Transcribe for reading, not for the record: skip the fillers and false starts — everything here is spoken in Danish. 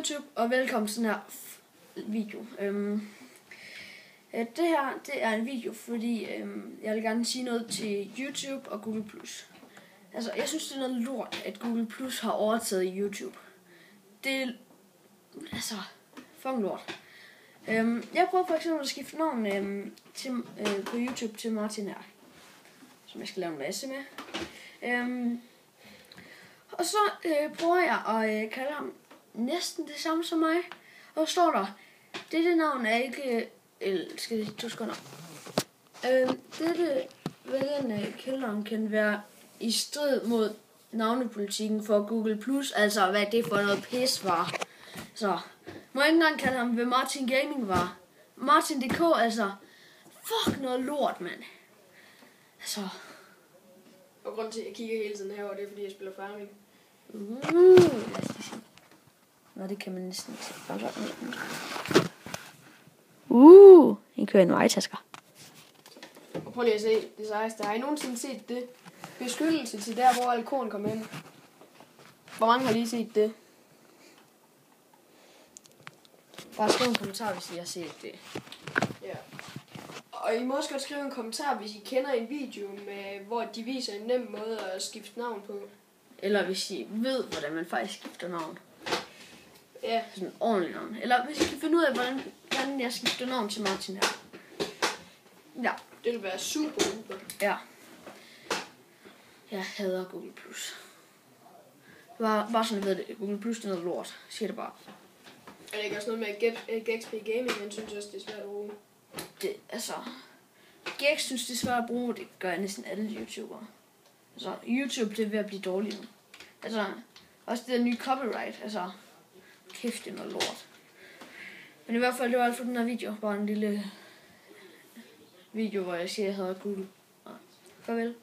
YouTube, og velkommen til den her video. Det her, det er en video, fordi jeg vil gerne sige noget til YouTube og Google+. Altså, jeg synes, det er noget lort, at Google+ har overtaget YouTube. Det er, altså, fucking lort. Jeg prøver for eksempel at skifte navn på YouTube til Martin her, som jeg skal lave en masse med. Og så prøver jeg at kalde ham næsten det samme som mig. Og så står der, dette navn er ikke... skal det 2 sekunder? Dette vælgende kælderen kan være i strid mod navnepolitikken for Google+. Altså, hvad det for noget pis var. Så må jeg ikke engang kalde ham, hvad Martin Gaming var. Martin.dk, altså. Fuck noget lort, mand. Altså. Og grunden til, at jeg kigger hele tiden herover, det er, fordi jeg spiller farming. Lad os lige se. Nå, det kan man næsten ikke se. En kører en vejtasker. Og prøv lige at se det sejeste. Har I nogensinde set det? Beskyttelse til der, hvor alkoholen kommer ind. Hvor mange har lige set det? Bare skriv en kommentar, hvis I har set det. Ja. Og I må også godt skrive en kommentar, hvis I kender en video, hvor de viser en nem måde at skifte navn på. Eller hvis I ved, hvordan man faktisk skifter navn. Ja. Sådan en ordentlig navn. Eller hvis I kan finde ud af, hvordan jeg skifter navn til Martin her. Ja. Det vil være super. Ja. Jeg hader Google+. Bare sådan, jeg ved det. Google+ det er noget lort. Jeg siger det bare. Er det ikke også noget med GXP Gaming? Jeg synes også, det er svært at bruge. Det, altså... Gex synes, det er svært at bruge. Det gør næsten alle YouTubere. Altså, YouTube, det er ved at blive dårligt nu. Altså, også det der nye copyright. Altså, kæft, det er noget lort. Men i hvert fald, det var alt for den her video. Bare en lille video, hvor jeg siger, at jeg hedder Google. Farvel.